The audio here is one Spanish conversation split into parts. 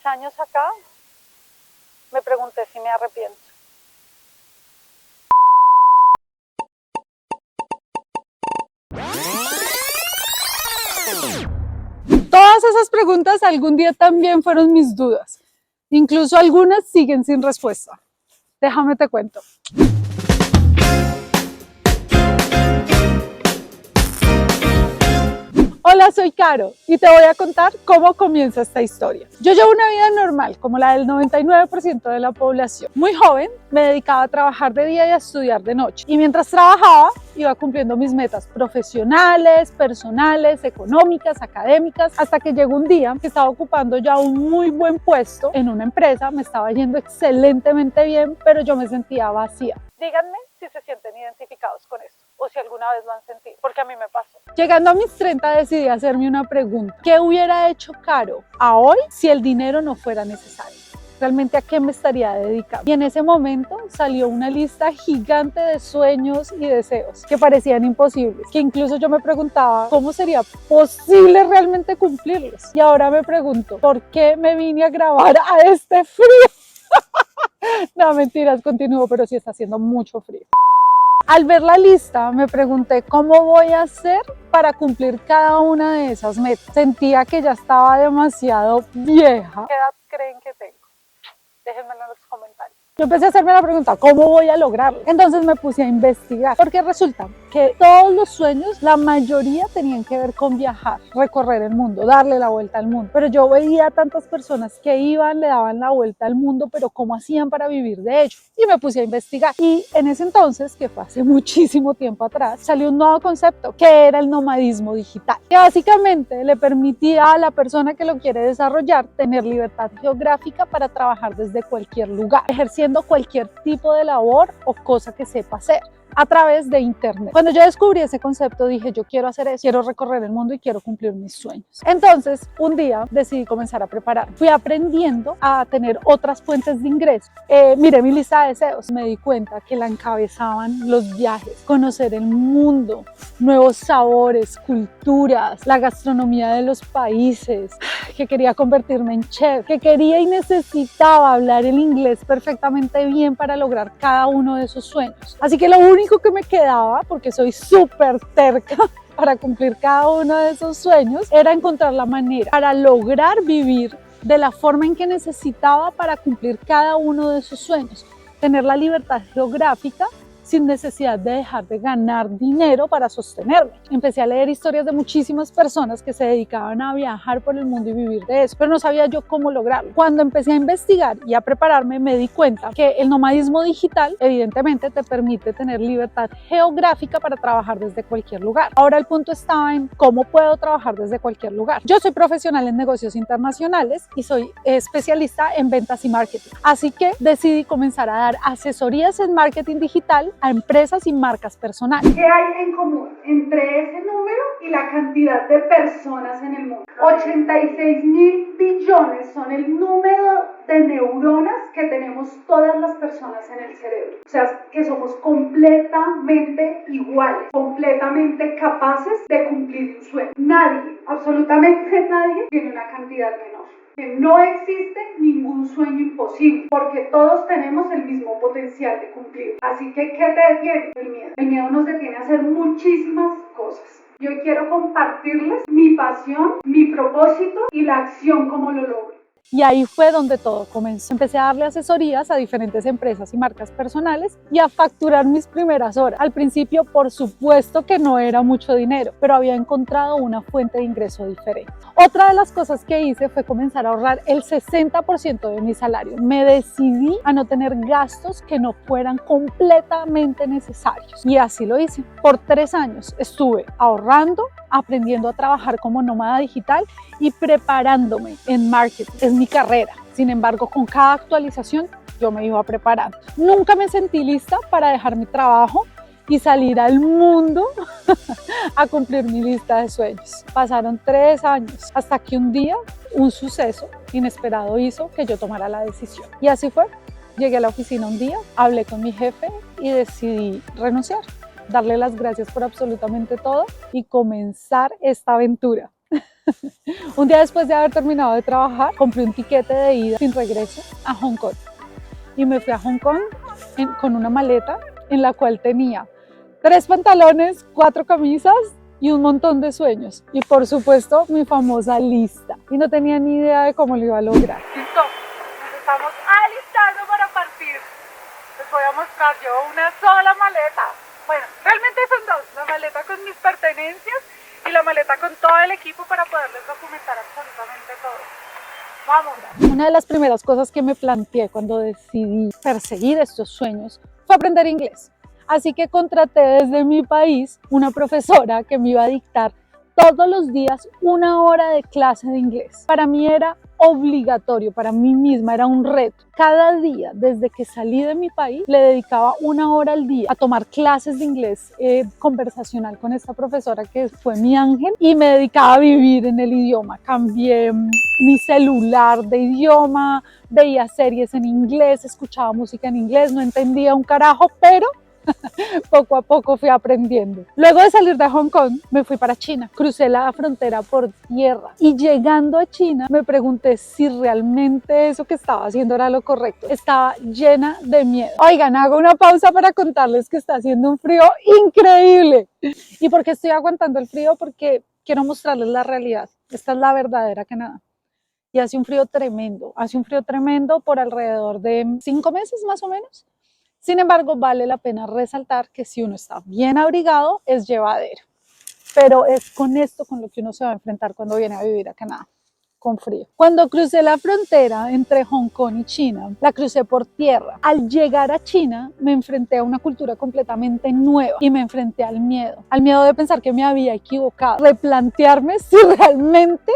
10 años acá, me pregunté si me arrepiento. Todas esas preguntas algún día también fueron mis dudas. Incluso algunas siguen sin respuesta. Déjame te cuento. Hola, soy Caro y te voy a contar cómo comienza esta historia. Yo llevo una vida normal, como la del 99% de la población. Muy joven, me dedicaba a trabajar de día y a estudiar de noche. Y mientras trabajaba, iba cumpliendo mis metas profesionales, personales, económicas, académicas, hasta que llegó un día que estaba ocupando ya un muy buen puesto en una empresa, me estaba yendo excelentemente bien, pero yo me sentía vacía. Díganme si se sienten identificados con esto o si alguna vez lo han sentido, porque a mí me pasó. Llegando a mis 30 decidí hacerme una pregunta. ¿Qué hubiera hecho Caro a hoy si el dinero no fuera necesario? ¿Realmente a qué me estaría dedicando? Y en ese momento salió una lista gigante de sueños y deseos que parecían imposibles, que incluso yo me preguntaba cómo sería posible realmente cumplirlos. Y ahora me pregunto, ¿por qué me vine a grabar a este frío? No, mentiras, continúo, pero sí está haciendo mucho frío. Al ver la lista me pregunté cómo voy a hacer para cumplir cada una de esas metas. Sentía que ya estaba demasiado vieja. ¿Qué edad creen que tengo? Déjenmelo en los comentarios. Yo empecé a hacerme la pregunta, ¿cómo voy a lograrlo? Entonces me puse a investigar, porque resulta que todos los sueños, la mayoría tenían que ver con viajar, recorrer el mundo, darle la vuelta al mundo. Pero yo veía a tantas personas que iban, le daban la vuelta al mundo, pero ¿cómo hacían para vivir de ello? Y me puse a investigar. Y en ese entonces, que fue hace muchísimo tiempo atrás, salió un nuevo concepto, que era el nomadismo digital, que básicamente le permitía a la persona que lo quiere desarrollar tener libertad geográfica para trabajar desde cualquier lugar, ejerciendo cualquier tipo de labor o cosa que sepa hacer a través de internet. Cuando yo descubrí ese concepto dije, yo quiero hacer eso, quiero recorrer el mundo y quiero cumplir mis sueños. Entonces un día decidí comenzar a preparar. Fui aprendiendo a tener otras fuentes de ingreso. Miré mi lista de deseos, me di cuenta que la encabezaban los viajes, conocer el mundo, nuevos sabores, culturas, la gastronomía de los países, que quería convertirme en chef, que quería y necesitaba hablar el inglés perfectamente bien para lograr cada uno de esos sueños. Así que lo único que me quedaba, porque soy súper terca para cumplir cada uno de esos sueños, era encontrar la manera para lograr vivir de la forma en que necesitaba para cumplir cada uno de esos sueños, tener la libertad geográfica sin necesidad de dejar de ganar dinero para sostenerme. Empecé a leer historias de muchísimas personas que se dedicaban a viajar por el mundo y vivir de eso, pero no sabía yo cómo lograrlo. Cuando empecé a investigar y a prepararme, me di cuenta que el nomadismo digital evidentemente te permite tener libertad geográfica para trabajar desde cualquier lugar. Ahora el punto estaba en cómo puedo trabajar desde cualquier lugar. Yo soy profesional en negocios internacionales y soy especialista en ventas y marketing, así que decidí comenzar a dar asesorías en marketing digital a empresas y marcas personales. ¿Qué hay en común entre ese número y la cantidad de personas en el mundo? 86.000 billones son el número de neuronas que tenemos todas las personas en el cerebro. O sea, que somos completamente iguales, completamente capaces de cumplir un sueño. Nadie, absolutamente nadie, tiene una cantidad menor. Que no existe ningún sueño imposible, porque todos tenemos el mismo potencial de cumplir. Así que, ¿qué te detiene? El miedo. El miedo nos detiene a hacer muchísimas cosas. Yo quiero compartirles mi pasión, mi propósito y la acción como lo logro. Y ahí fue donde todo comenzó. Empecé a darle asesorías a diferentes empresas y marcas personales y a facturar mis primeras horas. Al principio, por supuesto que no era mucho dinero, pero había encontrado una fuente de ingreso diferente. Otra de las cosas que hice fue comenzar a ahorrar el 60% de mi salario. Me decidí a no tener gastos que no fueran completamente necesarios. Y así lo hice. Por 3 años estuve ahorrando, aprendiendo a trabajar como nómada digital y preparándome en marketing. Es mi carrera. Sin embargo, con cada actualización yo me iba preparando. Nunca me sentí lista para dejar mi trabajo y salir al mundo a cumplir mi lista de sueños. Pasaron 3 años hasta que un día un suceso inesperado hizo que yo tomara la decisión. Y así fue. Llegué a la oficina un día, hablé con mi jefe y decidí renunciar, darle las gracias por absolutamente todo y comenzar esta aventura. Un día después de haber terminado de trabajar, compré un tiquete de ida sin regreso a Hong Kong. Y me fui a Hong Kong con una maleta en la cual tenía 3 pantalones, 4 camisas y un montón de sueños. Y por supuesto, mi famosa lista. Y no tenía ni idea de cómo lo iba a lograr. Listo, nos estamos alistando para partir. Les voy a mostrar yo una sola maleta. Bueno, realmente son 2. La maleta con mis pertenencias y la maleta con todo el equipo para poderles documentar absolutamente todo. Vamos. Una de las primeras cosas que me planteé cuando decidí perseguir estos sueños fue aprender inglés. Así que contraté desde mi país una profesora que me iba a dictar todos los días 1 hora de clase de inglés. Para mí era obligatorio, para mí misma era un reto. Cada día, desde que salí de mi país, le dedicaba 1 hora al día a tomar clases de inglés conversacional con esta profesora que fue mi ángel, y me dedicaba a vivir en el idioma. Cambié mi celular de idioma, veía series en inglés, escuchaba música en inglés, no entendía un carajo, pero poco a poco fui aprendiendo. Luego de salir de Hong Kong, me fui para China. Crucé la frontera por tierra y llegando a China me pregunté si realmente eso que estaba haciendo era lo correcto. Estaba llena de miedo. Oigan, hago una pausa para contarles que está haciendo un frío increíble. ¿Y por qué estoy aguantando el frío? Porque quiero mostrarles la realidad. Esta es la verdadera Canadá. Y hace un frío tremendo por alrededor de 5 meses más o menos. Sin embargo, vale la pena resaltar que si uno está bien abrigado, es llevadero. Pero es con esto con lo que uno se va a enfrentar cuando viene a vivir a Canadá, con frío. Cuando crucé la frontera entre Hong Kong y China, la crucé por tierra. Al llegar a China, me enfrenté a una cultura completamente nueva y me enfrenté al miedo de pensar que me había equivocado, replantearme si realmente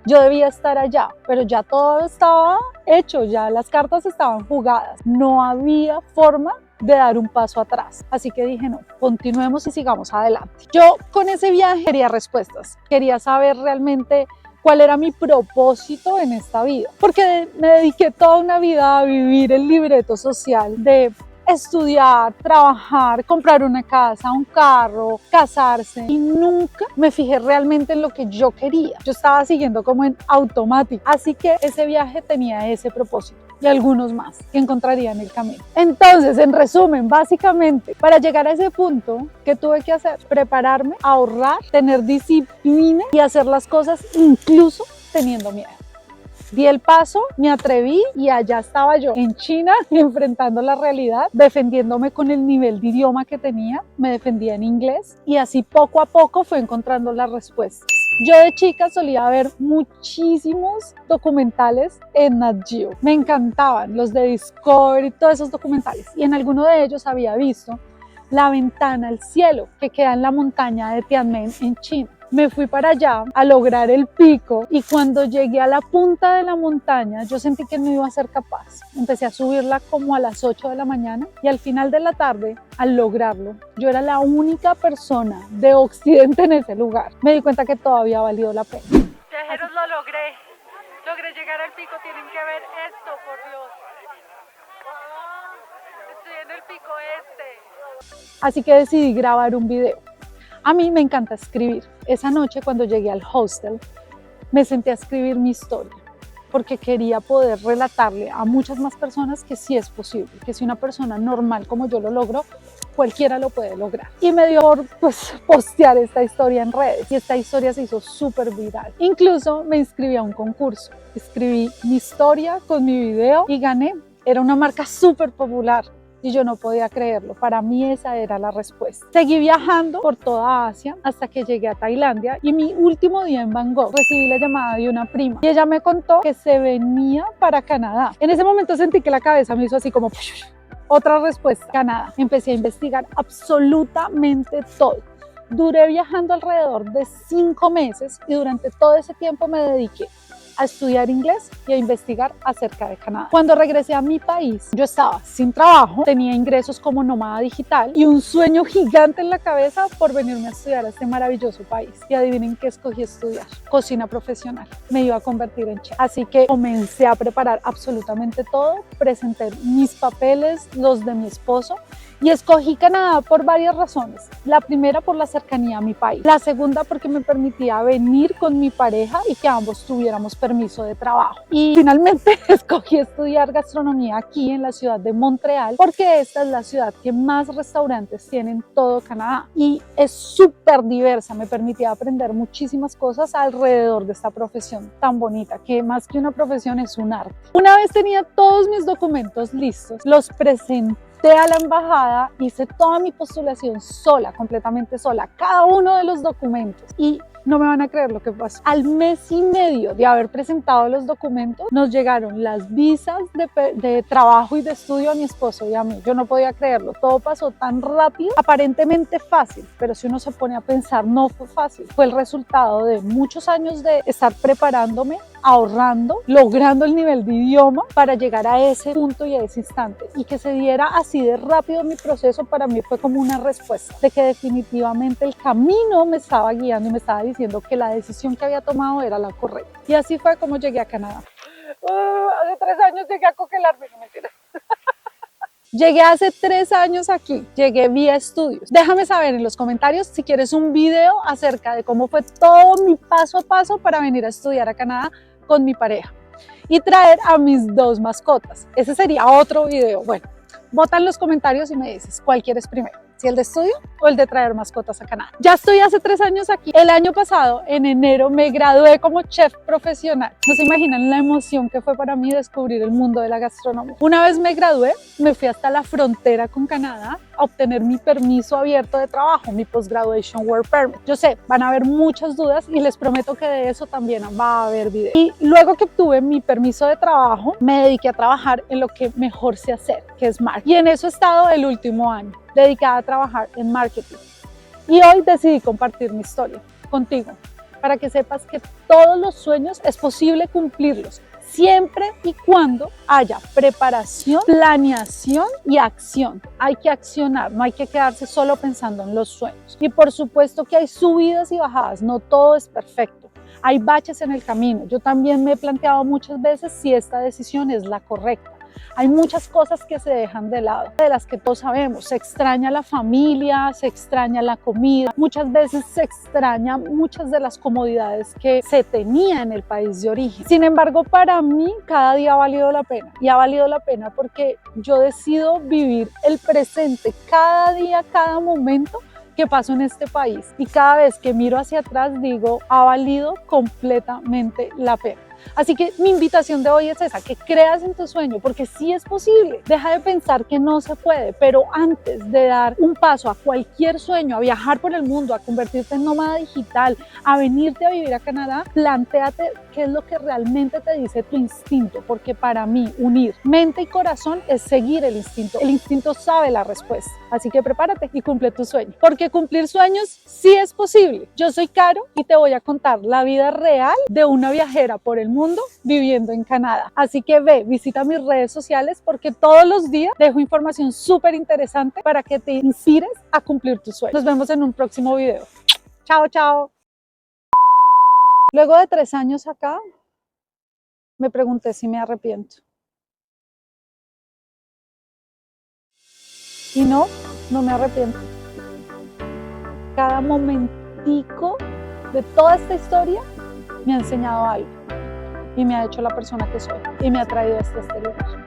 yo debía estar allá, pero ya todo estaba hecho, ya las cartas estaban jugadas, no había forma de dar un paso atrás. Así que dije, no, continuemos y sigamos adelante. Yo con ese viaje quería respuestas, quería saber realmente cuál era mi propósito en esta vida, porque me dediqué toda una vida a vivir el libreto social de estudiar, trabajar, comprar una casa, un carro, casarse, y nunca me fijé realmente en lo que yo quería. Yo estaba siguiendo como en automático, así que ese viaje tenía ese propósito y algunos más que encontraría en el camino. Entonces, en resumen, básicamente, para llegar a ese punto, ¿qué tuve que hacer? Prepararme, ahorrar, tener disciplina y hacer las cosas incluso teniendo miedo. Di el paso, me atreví y allá estaba yo en China enfrentando la realidad, defendiéndome con el nivel de idioma que tenía, me defendía en inglés y así poco a poco fue encontrando las respuestas. Yo de chica solía ver muchísimos documentales en Nat Geo, me encantaban los de Discovery, todos esos documentales, y en alguno de ellos había visto la ventana al cielo que queda en la montaña de Tianmen en China. Me fui para allá a lograr el pico y cuando llegué a la punta de la montaña yo sentí que no iba a ser capaz. Empecé a subirla como a las 8 de la mañana y al final de la tarde, al lograrlo, yo era la única persona de Occidente en ese lugar. Me di cuenta que todo había valido la pena. Viajeros, lo logré. Logré llegar al pico. Tienen que ver esto, por Dios. Estoy en el pico este. Así que decidí grabar un video. A mí me encanta escribir. Esa noche cuando llegué al hostel me senté a escribir mi historia porque quería poder relatarle a muchas más personas que sí es posible, que si una persona normal como yo lo logro, cualquiera lo puede lograr. Y me dio por postear esta historia en redes y esta historia se hizo súper viral. Incluso me inscribí a un concurso, escribí mi historia con mi video y gané. Era una marca súper popular. Y yo no podía creerlo, para mí esa era la respuesta. Seguí viajando por toda Asia hasta que llegué a Tailandia y mi último día en Bangkok recibí la llamada de una prima y ella me contó que se venía para Canadá. En ese momento sentí que la cabeza me hizo así como otra respuesta, Canadá. Empecé a investigar absolutamente todo. Duré viajando alrededor de 5 meses y durante todo ese tiempo me dediqué a estudiar inglés y a investigar acerca de Canadá. Cuando regresé a mi país, yo estaba sin trabajo, tenía ingresos como nómada digital y un sueño gigante en la cabeza por venirme a estudiar a este maravilloso país. Y adivinen qué escogí estudiar: cocina profesional. Me iba a convertir en chef. Así que comencé a preparar absolutamente todo, presenté mis papeles, los de mi esposo, Y escogí Canadá por varias razones. La primera, por la cercanía a mi país. La segunda, porque me permitía venir con mi pareja y que ambos tuviéramos permiso de trabajo. Y finalmente escogí estudiar gastronomía aquí en la ciudad de Montreal, porque esta es la ciudad que más restaurantes tiene en todo Canadá. Y es súper diversa, me permitía aprender muchísimas cosas alrededor de esta profesión tan bonita, que más que una profesión es un arte. Una vez tenía todos mis documentos listos, los presenté a la embajada, hice toda mi postulación sola, completamente sola, cada uno de los documentos, y no me van a creer lo que pasó. Al mes y medio de haber presentado los documentos, nos llegaron las visas de trabajo y de estudio a mi esposo y a mí. Yo no podía creerlo, todo pasó tan rápido, aparentemente fácil, pero si uno se pone a pensar, no fue fácil. Fue el resultado de muchos años de estar preparándome, ahorrando, logrando el nivel de idioma para llegar a ese punto y a ese instante, y que se diera así de rápido mi proceso para mí fue como una respuesta de que definitivamente el camino me estaba guiando y me estaba diciendo que la decisión que había tomado era la correcta. Y así fue como llegué a Canadá. Hace 3 años llegué a congelarme, no mentira. Llegué hace 3 años aquí, llegué vía estudios. Déjame saber en los comentarios si quieres un video acerca de cómo fue todo mi paso a paso para venir a estudiar a Canadá con mi pareja y traer a mis 2 mascotas. Ese sería otro video. Bueno, vota en los comentarios y me dices cuál quieres primero, si el de estudio o el de traer mascotas a Canadá. Ya estoy hace 3 años aquí. El año pasado, en enero, me gradué como chef profesional. No se imaginan la emoción que fue para mí descubrir el mundo de la gastronomía. Una vez me gradué, me fui hasta la frontera con Canadá a obtener mi permiso abierto de trabajo, mi Post-Graduation Work Permit. Yo sé, van a haber muchas dudas y les prometo que de eso también va a haber video. Y luego que obtuve mi permiso de trabajo, me dediqué a trabajar en lo que mejor sé hacer, que es marketing. Y en eso he estado el último año, dedicada a trabajar en marketing. Y hoy decidí compartir mi historia contigo, para que sepas que todos los sueños es posible cumplirlos, siempre y cuando haya preparación, planeación y acción. Hay que accionar, no hay que quedarse solo pensando en los sueños. Y por supuesto que hay subidas y bajadas, no todo es perfecto. Hay baches en el camino. Yo también me he planteado muchas veces si esta decisión es la correcta. Hay muchas cosas que se dejan de lado, de las que todos sabemos. Se extraña la familia, se extraña la comida, muchas veces se extraña muchas de las comodidades que se tenía en el país de origen. Sin embargo, para mí cada día ha valido la pena, y ha valido la pena porque yo decido vivir el presente cada día, cada momento que paso en este país, y cada vez que miro hacia atrás digo, ha valido completamente la pena. Así que mi invitación de hoy es esa, que creas en tu sueño, porque sí es posible. Deja de pensar que no se puede, pero antes de dar un paso a cualquier sueño, a viajar por el mundo, a convertirte en nómada digital, a venirte a vivir a Canadá, plantéate qué es lo que realmente te dice tu instinto, porque para mí unir mente y corazón es seguir el instinto. El instinto sabe la respuesta, así que prepárate y cumple tu sueño, porque cumplir sueños sí es posible. Yo soy Caro y te voy a contar la vida real de una viajera por el mundo viviendo en Canadá. Así que ve, visita mis redes sociales porque todos los días dejo información súper interesante para que te inspires a cumplir tus sueños. Nos vemos en un próximo video. Chao, chao. Luego de 3 años acá, me pregunté si me arrepiento. Y no, no me arrepiento. Cada momentico de toda esta historia me ha enseñado algo y me ha hecho la persona que soy y me ha traído hasta este lugar.